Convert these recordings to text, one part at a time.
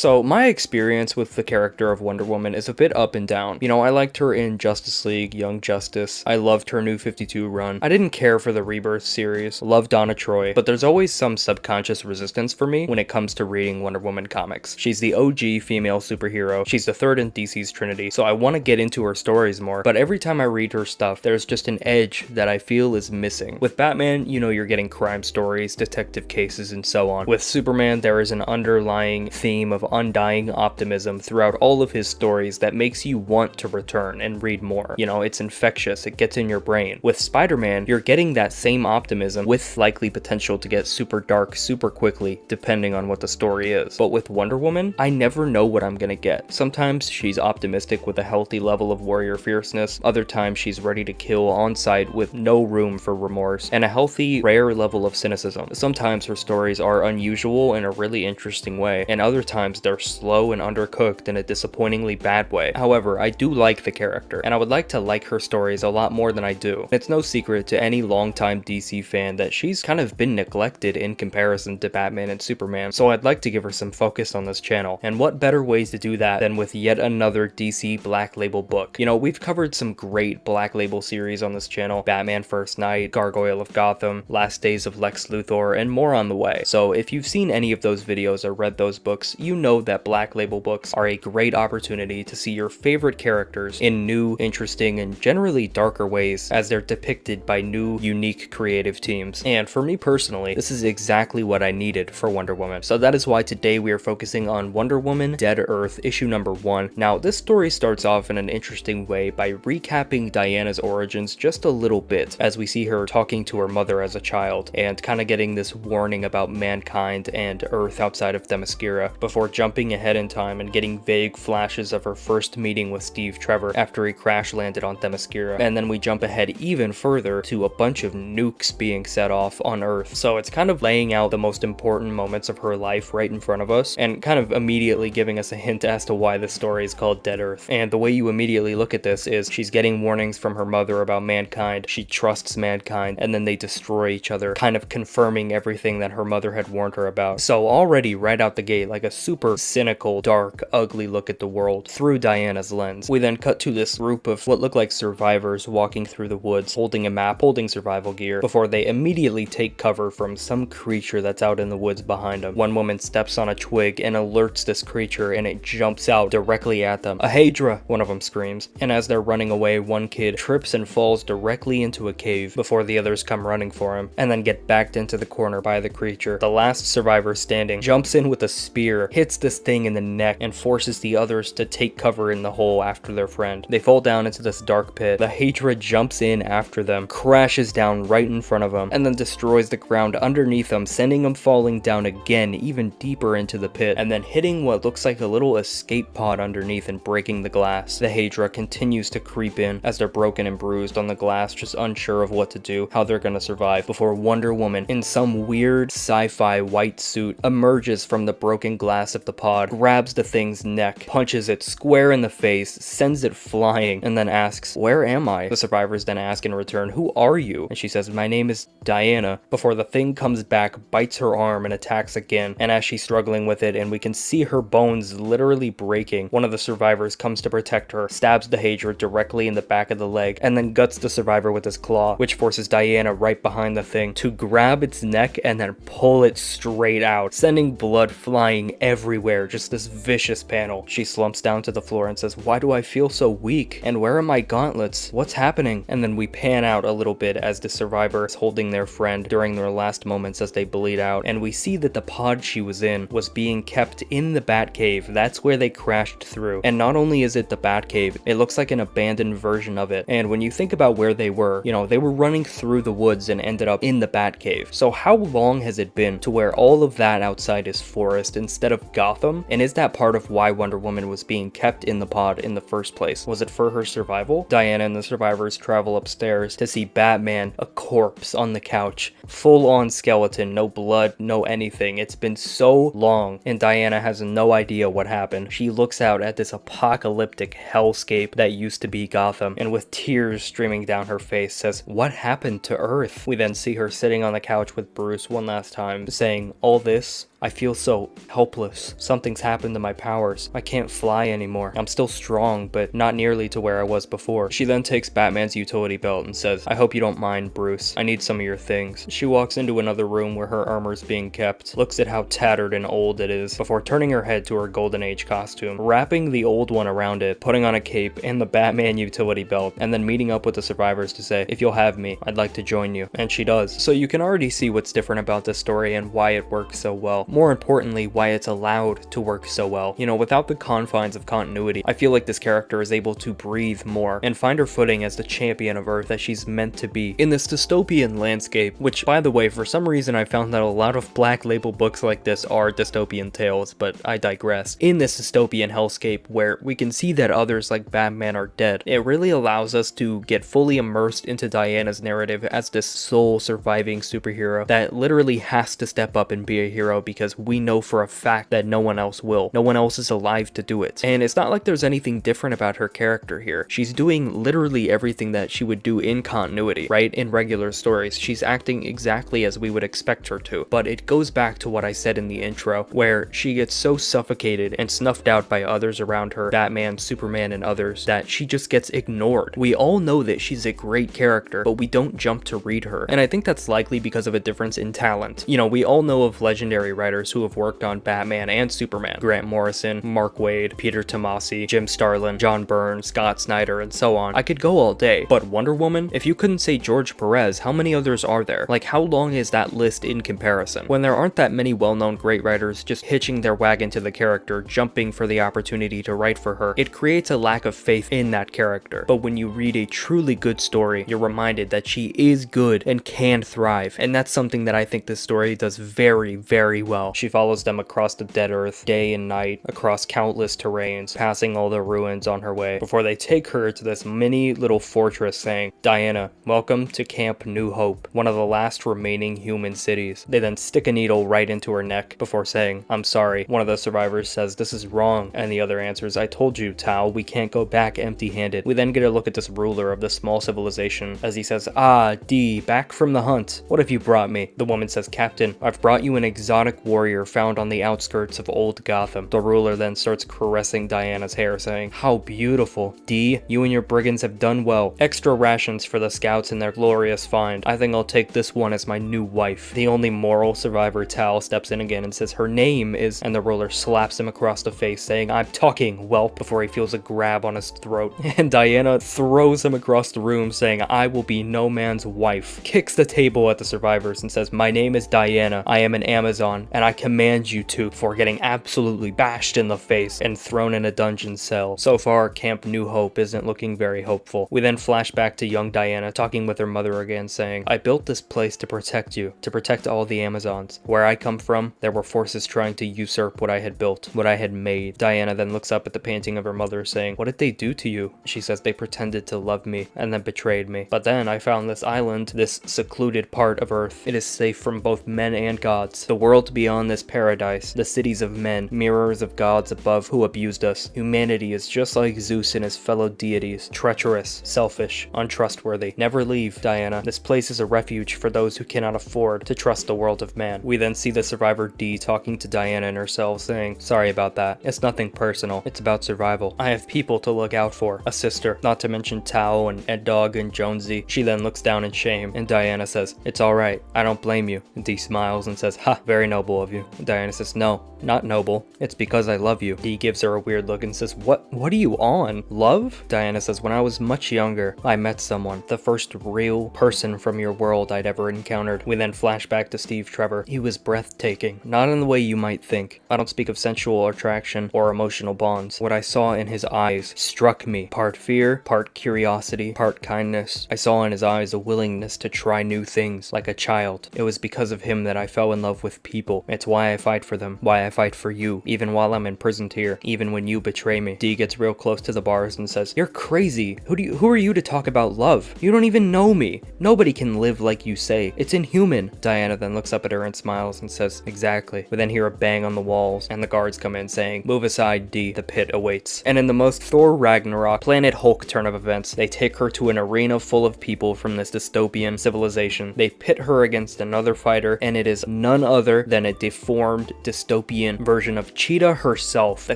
So my experience with the character of Wonder Woman is a bit up and down. You know, I liked her in Justice League, Young Justice. I loved her New 52 run. I didn't care for the Rebirth series. Loved Donna Troy. But there's always some subconscious resistance for me when it comes to reading Wonder Woman comics. She's the OG female superhero. She's the third in DC's Trinity. So I want to get into her stories more. But every time I read her stuff, there's just an edge that I feel is missing. With Batman, you know, you're getting crime stories, detective cases, and so on. With Superman, there is an underlying theme of undying optimism throughout all of his stories that makes you want to return and read more. You know, it's infectious, it gets in your brain. With Spider-Man, you're getting that same optimism with likely potential to get super dark super quickly, depending on what the story is. But with Wonder Woman, I never know what I'm gonna get. Sometimes she's optimistic with a healthy level of warrior fierceness, other times she's ready to kill on sight with no room for remorse, and a healthy, rare level of cynicism. Sometimes her stories are unusual in a really interesting way, and other times they're slow and undercooked in a disappointingly bad way. However, I do like the character, and I would like to like her stories a lot more than I do. It's no secret to any longtime DC fan that she's kind of been neglected in comparison to Batman and Superman, so I'd like to give her some focus on this channel, and what better ways to do that than with yet another DC Black Label book. You know, we've covered some great Black Label series on this channel: Batman First Night, Gargoyle of Gotham, Last Days of Lex Luthor, and more on the way. So if you've seen any of those videos or read those books, you know that Black Label books are a great opportunity to see your favorite characters in new, interesting, and generally darker ways as they're depicted by new, unique creative teams. And for me personally, this is exactly what I needed for Wonder Woman. So that is why today we are focusing on Wonder Woman Dead Earth issue number 1. Now, this story starts off in an interesting way by recapping Diana's origins just a little bit, as we see her talking to her mother as a child, and kind of getting this warning about mankind and Earth outside of Themyscira, before jumping ahead in time and getting vague flashes of her first meeting with Steve Trevor after he crash landed on Themyscira. And then we jump ahead even further to a bunch of nukes being set off on Earth. So it's kind of laying out the most important moments of her life right in front of us, and kind of immediately giving us a hint as to why this story is called Dead Earth. And the way you immediately look at this is she's getting warnings from her mother about mankind, she trusts mankind, and then they destroy each other, kind of confirming everything that her mother had warned her about. So already right out the gate, like a super cynical, dark, ugly look at the world through Diana's lens. We then cut to this group of what look like survivors walking through the woods, holding a map, holding survival gear, before they immediately take cover from some creature that's out in the woods behind them. One woman steps on a twig and alerts this creature, and it jumps out directly at them. "A Hydra!" one of them screams. And as they're running away, one kid trips and falls directly into a cave before the others come running for him, and then get backed into the corner by the creature. The last survivor standing jumps in with a spear, hits this thing in the neck, and forces the others to take cover in the hole after their friend. They fall down into this dark pit. The Hydra jumps in after them, crashes down right in front of them, and then destroys the ground underneath them, sending them falling down again even deeper into the pit, and then hitting what looks like a little escape pod underneath and breaking the glass. The Hydra continues to creep in as they're broken and bruised on the glass, just unsure of what to do, how they're gonna survive, before Wonder Woman, in some weird sci-fi white suit, emerges from the broken glass of the pod, grabs the thing's neck, punches it square in the face, sends it flying, and then asks, "Where am I?" The survivors then ask in return, "Who are you?" And she says, "My name is Diana," before the thing comes back, bites her arm, and attacks again. And as she's struggling with it, and we can see her bones literally breaking, one of the survivors comes to protect her, stabs the Hydra directly in the back of the leg, and then guts the survivor with his claw, which forces Diana right behind the thing to grab its neck and then pull it straight out, sending blood flying everywhere. Just this vicious panel. She slumps down to the floor and says, "Why do I feel so weak? And where are my gauntlets? What's happening?" And then we pan out a little bit as the survivor is holding their friend during their last moments as they bleed out, and we see that the pod she was in was being kept in the Batcave. That's where they crashed through. And not only is it the Batcave, it looks like an abandoned version of it. And when you think about where they were, you know, they were running through the woods and ended up in the Batcave. So how long has it been to where all of that outside is forest instead of Gotham? And is that part of why Wonder Woman was being kept in the pod in the first place? Was it for her survival? Diana and the survivors travel upstairs to see Batman, a corpse on the couch, full-on skeleton, no blood, no anything. It's been so long, and Diana has no idea what happened. She looks out at this apocalyptic hellscape that used to be Gotham, and with tears streaming down her face says, "What happened to Earth?" We then see her sitting on the couch with Bruce one last time, saying, "All this I feel so helpless. Something's happened to my powers. I can't fly anymore. I'm still strong, but not nearly to where I was before. She then takes Batman's utility belt and says, I hope you don't mind, Bruce. I need some of your things. She walks into another room where her armor's being kept, looks at how tattered and old it is, before turning her head to her Golden Age costume, wrapping the old one around it, putting on a cape and the Batman utility belt, and then meeting up with the survivors to say, if you'll have me, I'd like to join you. And she does. So you can already see what's different about this story and why it works so well. More importantly, why it's allowed to work so well. You know, without the confines of continuity, I feel like this character is able to breathe more and find her footing as the champion of Earth that she's meant to be in this dystopian landscape, which, by the way, for some reason I found that a lot of Black Label books like this are dystopian tales, but I digress. In this dystopian hellscape where we can see that others like Batman are dead, it really allows us to get fully immersed into Diana's narrative as this sole surviving superhero that literally has to step up and be a hero because we know for a fact that no one else will. No one else is alive to do it. And it's not like there's anything different about her character here. She's doing literally everything that she would do in continuity, right? In regular stories. She's acting exactly as we would expect her to. But it goes back to what I said in the intro, where she gets so suffocated and snuffed out by others around her, Batman, Superman, and others, that she just gets ignored. We all know that she's a great character, but we don't jump to read her. And I think that's likely because of a difference in talent. You know, we all know of legendary writers who have worked on Batman and Superman. Grant Morrison, Mark Waid, Peter Tomasi, Jim Starlin, John Byrne, Scott Snyder, and so on. I could go all day. But Wonder Woman? If you couldn't say George Perez, how many others are there? Like, how long is that list in comparison? When there aren't that many well-known great writers just hitching their wagon to the character, jumping for the opportunity to write for her, it creates a lack of faith in that character. But when you read a truly good story, you're reminded that she is good and can thrive. And that's something that I think this story does very, very well. She follows them across the dead earth, day and night, across countless terrains, passing all the ruins on her way, before they take her to this mini little fortress saying, Diana, welcome to Camp New Hope, one of the last remaining human cities. They then stick a needle right into her neck before saying, I'm sorry. One of the survivors says, this is wrong, and the other answers, I told you, Tao, we can't go back empty-handed. We then get a look at this ruler of this small civilization as he says, ah, Dee, back from the hunt. What have you brought me? The woman says, Captain, I've brought you an exotic warrior found on the outskirts of Old Gotham. The ruler then starts caressing Diana's hair, saying, how beautiful. Dee, you and your brigands have done well. Extra rations for the scouts and their glorious find. I think I'll take this one as my new wife. The only moral survivor, Tal, steps in again and says her name is, and the ruler slaps him across the face, saying, I'm talking, whelp, before he feels a grab on his throat. And Diana throws him across the room, saying, I will be no man's wife. Kicks the table at the survivors and says, my name is Diana. I am an Amazon, and I command you to, before getting absolutely bashed in the face and thrown in a dungeon cell. So far, Camp New Hope isn't looking very hopeful. We then flash back to young Diana talking with her mother again, saying, I built this place to protect you, to protect all the Amazons. Where I come from, there were forces trying to usurp what I had built, what I had made. Diana then looks up at the painting of her mother, saying, what did they do to you? She says, they pretended to love me, and then betrayed me. But then I found this island, this secluded part of Earth. It is safe from both men and gods. The world beyond this paradise, the cities of men, mirrors of gods above who abused us. Humanity is just like Zeus and his fellow deities, treacherous, selfish, untrustworthy. Never leave, Diana. This place is a refuge for those who cannot afford to trust the world of man. We then see the survivor Dee talking to Diana and herself, saying, sorry about that. It's nothing personal. It's about survival. I have people to look out for. A sister, not to mention Tao and Ed Dog and Jonesy. She then looks down in shame, and Diana says, it's alright. I don't blame you. And Dee smiles and says, ha, very noble of you. And Diana says, no, not noble. It's because I love you. Dee gives her a weird look and says, what are you on? Love? Diana says, when I was much younger, I met someone. The first real person from your world I'd ever encountered. We then flash back to Steve Trevor. He was breathtaking. Not in the way you might think. I don't speak of sensual attraction or emotional bonds. What I saw in his eyes struck me. Part fear, part curiosity, part kindness. I saw in his eyes a willingness to try new things, like a child. It was because of him that I fell in love with people. It's why I fight for them. Why I fight for you, even while I'm imprisoned here, even when you betray me. Dee gets real close to the bars and says, you're crazy. Who are you to talk about love? You don't even know me. Nobody can live like you say. It's inhuman. Diana then looks up at her and smiles and says, exactly. We then hear a bang on the walls, and the guards come in saying, move aside, Dee. The pit awaits. And in the most Thor Ragnarok, Planet Hulk turn of events, they take her to an arena full of people from this dystopian civilization. They pit her against another fighter, and it is none other than a deformed, dystopian version of Cheetah herself, the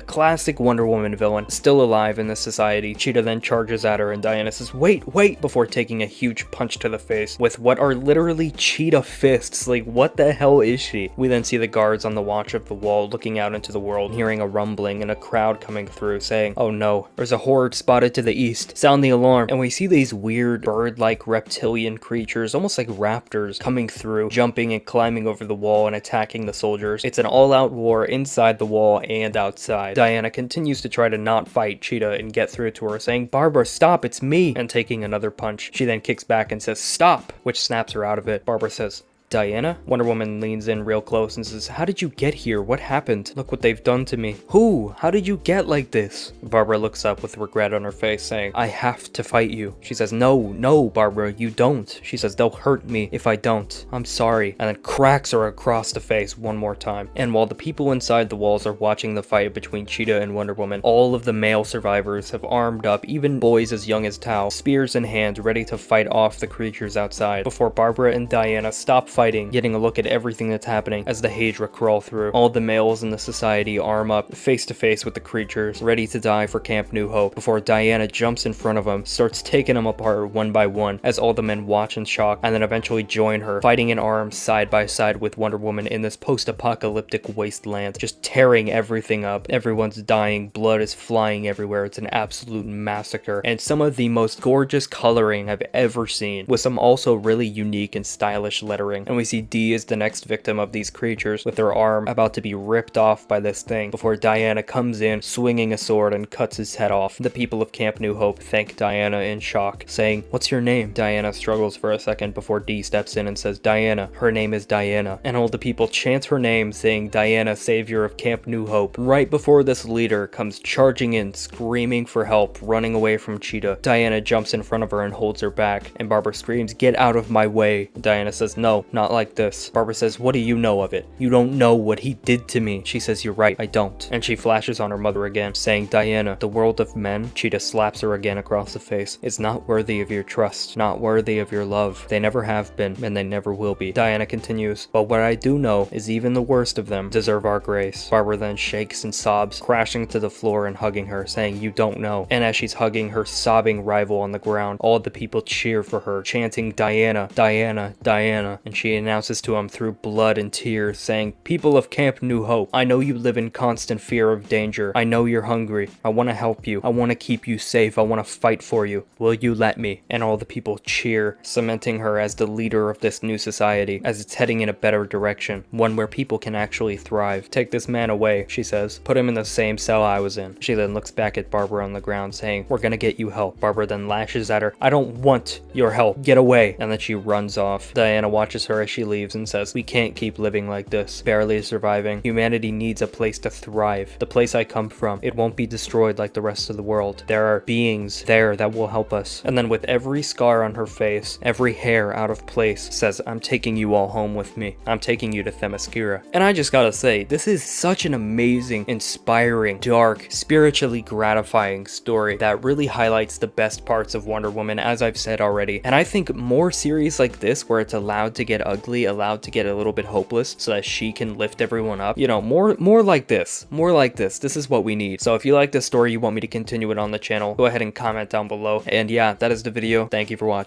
classic Wonder Woman villain, still alive in this society. Cheetah then charges at her and Diana says, "Wait, wait," before taking a huge punch to the face with what are literally cheetah fists. Like, what the hell is she? We then see the guards on the watch of the wall looking out into the world, hearing a rumbling and a crowd coming through saying, "Oh no, there's a horde spotted to the east. Sound the alarm." And we see these weird bird-like reptilian creatures, almost like raptors, coming through, jumping and climbing over the wall and attacking the soldiers. It's an all-out war inside the wall and outside. Diana continues to try to not fight Cheetah and get through to her, saying, "Barbara, stop, it's me," and taking another punch. She then kicks back and says, "Stop," which snaps her out of it. Barbara says, "Diana?" Wonder Woman leans in real close and says, "How did you get here? What happened? Look what they've done to me." "Who? How did you get like this?" Barbara looks up with regret on her face, saying, "I have to fight you." She says, "No, no, Barbara, you don't." She says, "They'll hurt me if I don't. I'm sorry," and then cracks her across the face one more time. And while the people inside the walls are watching the fight between Cheetah and Wonder Woman, all of the male survivors have armed up, even boys as young as Tao, spears in hand, ready to fight off the creatures outside, before Barbara and Diana stop fighting, getting a look at everything that's happening as the Hydra crawl through. All the males in the society arm up, face to face with the creatures, ready to die for Camp New Hope, before Diana jumps in front of them, starts taking them apart one by one, as all the men watch in shock, and then eventually join her, fighting in arms side by side with Wonder Woman in this post-apocalyptic wasteland, just tearing everything up. Everyone's dying, blood is flying everywhere, it's an absolute massacre, and some of the most gorgeous coloring I've ever seen, with some also really unique and stylish lettering. And we see Dee is the next victim of these creatures, with her arm about to be ripped off by this thing, before Diana comes in swinging a sword and cuts his head off. The people of Camp New Hope thank Diana in shock, saying, "What's your name?" Diana struggles for a second before Dee steps in and says, "Diana, her name is Diana." And all the people chant her name, saying, "Diana, savior of Camp New Hope." Right before this leader comes charging in, screaming for help, running away from Cheetah. Diana jumps in front of her and holds her back, and Barbara screams, "Get out of my way." Diana says, "No, not like this." Barbara says, "What do you know of it? You don't know what he did to me." She says, "You're right, I don't." And she flashes on her mother again, saying, "Diana, the world of men," Cheetah slaps her again across the face, "is not worthy of your trust, not worthy of your love. They never have been, and they never will be." Diana continues, "But what I do know is even the worst of them deserve our grace." Barbara then shakes and sobs, crashing to the floor and hugging her, saying, "You don't know." And as she's hugging her sobbing rival on the ground, all the people cheer for her, chanting, "Diana, Diana, Diana." And she announces to him through blood and tears, saying, "People of Camp New Hope, I know you live in constant fear of danger. I know you're hungry. I want to help you. I want to keep you safe. I want to fight for you. Will you let me?" And all the people cheer, cementing her as the leader of this new society, as it's heading in a better direction, one where people can actually thrive. "Take this man away," she says. "Put him in the same cell I was in." She then looks back at Barbara on the ground, saying, "We're gonna get you help." Barbara then lashes at her, "I don't want your help. Get away." And then she runs off. Diana watches her as she leaves and says, "We can't keep living like this, barely surviving. Humanity needs a place to thrive. The place I come from, it won't be destroyed like the rest of the world. There are beings there that will help us." And then with every scar on her face, every hair out of place, says, "I'm taking you all home with me. I'm taking you to Themyscira." And I just gotta say, this is such an amazing, inspiring, dark, spiritually gratifying story that really highlights the best parts of Wonder Woman, as I've said already. And I think more series like this, where it's allowed to get ugly, allowed to get a little bit hopeless, so that she can lift everyone up, you know, more like this. More like this. This is what we need. So if you like this story, you want me to continue it on the channel, go ahead and comment down below. And yeah, that is the video. Thank you for watching.